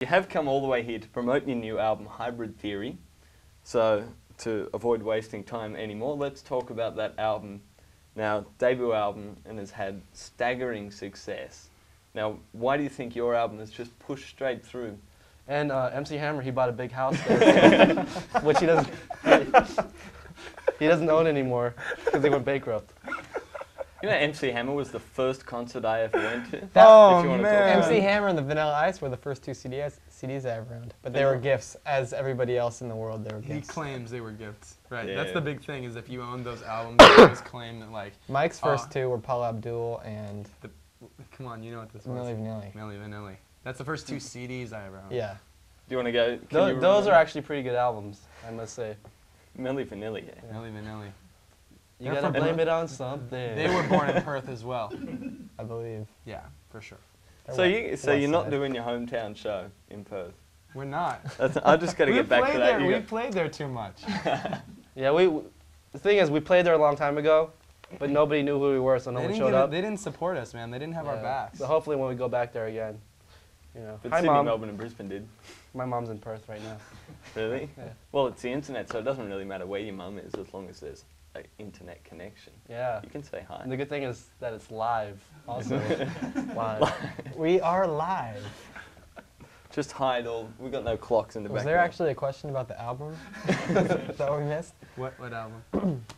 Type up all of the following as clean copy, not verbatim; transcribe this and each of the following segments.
You have come all the way here to promote your new album, Hybrid Theory. So, to avoid wasting time anymore, let's talk about that album. Now, debut album, and has had staggering success. Now, why do you think your album has just pushed straight through? And MC Hammer, he bought a big house there, which he doesn't own anymore because they went bankrupt. You know, MC Hammer was the first concert I ever went to. Oh, man. MC Hammer and the Vanilla Ice were the first two CDs I ever owned. But they were gifts, as everybody else in the world, they were gifts. He claims they were gifts. Right, Yeah. That's the big thing, is if you own those albums, you always claim that, like... Mike's first two were Paul Abdul and... Come on, you know what this was. Milli Vanilli. Milli Vanilli. That's the first two CDs I ever owned. Yeah. Do you want to go? Those are actually pretty good albums, I must say. Milli Vanilli, yeah. Milli Vanilli. You gotta blame it on something. They were born in Perth as well. I believe. Yeah, for sure. So you're not doing your hometown show in Perth? We're not. I just got to get back to that. We played there too much. Yeah, the thing is, we played there a long time ago, but nobody knew who we were, so no one showed up. They didn't support us, man. They didn't have our backs. So hopefully when we go back there again, you know. But Hi, Sydney, Mom. Melbourne, and Brisbane did. My mom's in Perth right now. Really? Yeah. Well, it's the internet, so it doesn't really matter where your mum is as long as there's an internet connection. Yeah. You can say hi. And the good thing is that it's live, also. Live. We are live. Just hide all. We've got no clocks in the Was background. there actually a question about the album? Is that what we missed? What album?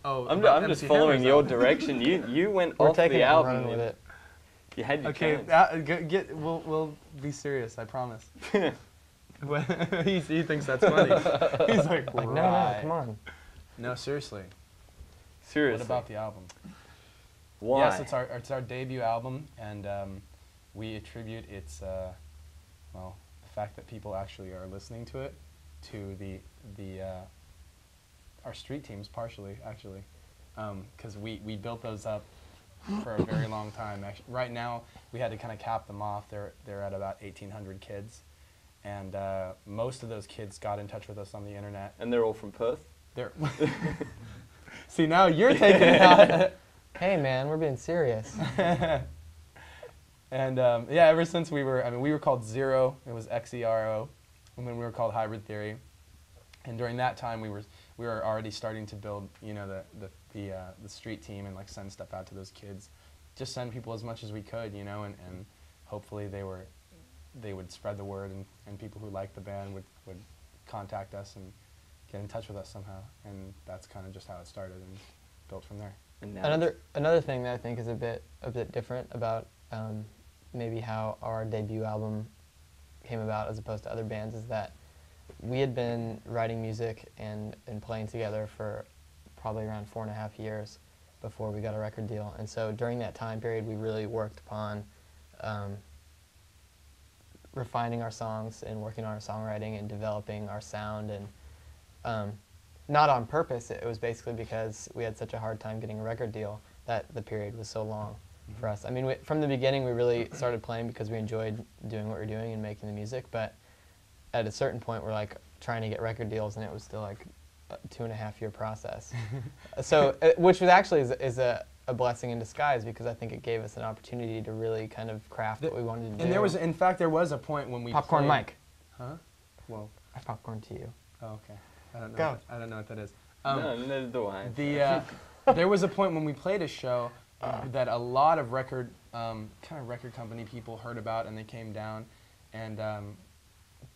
Oh, I'm about just MC following Hammer's your album. direction. You went We're off taking the it and album. running with it. You had your Okay, chance. we'll be serious, I promise. he thinks that's funny. He's like, Like, right. no, come on. No, seriously. Seriously. What about the album? Why? Yes, it's our debut album, and we attribute its well, the fact that people actually are listening to it to our street teams, partially actually, because we built those up for a very long time. Actually, right now we had to kind of cap them off. They're at about 1,800 kids, and most of those kids got in touch with us on the internet. And they're all from Perth? They're See, now you're taking it out. Hey, man, we're being serious. And yeah, ever since we were called Zero, it was XERO, and then we were called Hybrid Theory. And during that time, we were already starting to build, you know, the street team and like send stuff out to those kids, just send people as much as we could, you know, and hopefully they would spread the word, and people who liked the band would contact us and get in touch with us somehow, and that's kind of just how it started and built from there. And now Another thing that I think is a bit different about maybe how our debut album came about as opposed to other bands is that we had been writing music and playing together for probably around 4.5 years before we got a record deal. And so during that time period, we really worked upon refining our songs and working on our songwriting and developing our sound. And not on purpose, it was basically because we had such a hard time getting a record deal that the period was so long for us. I mean, from the beginning, we really started playing because we enjoyed doing what we were doing and making the music, but at a certain point, we're like trying to get record deals, and it was still like a 2.5-year process. So, which was actually is a blessing in disguise, because I think it gave us an opportunity to really kind of craft what we wanted to do. And there was, in fact, there was a point when we Popcorn played, Mike. Huh? Well, I popcorn to you. oh, okay. I don't know. Go. I don't know what that is. no, neither do I. There was a point when we played a show that a lot of record company people heard about, and they came down, and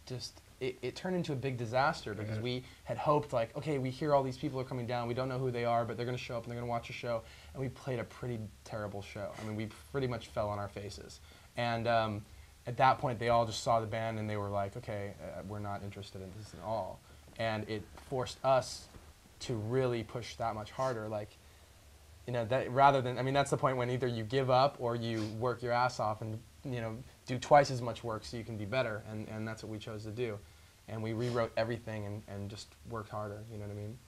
just it turned into a big disaster, because we had hoped, like, okay, we hear all these people are coming down, we don't know who they are, but they're going to show up and they're going to watch a show, and we played a pretty terrible show. I mean, we pretty much fell on our faces, and at that point they all just saw the band and they were like, okay, we're not interested in this at all, and it forced us to really push that much harder, like, you know, that rather than, I mean, that's the point when either you give up or you work your ass off and, you know, do twice as much work so you can be better, and that's what we chose to do. And we rewrote everything and just worked harder, you know what I mean?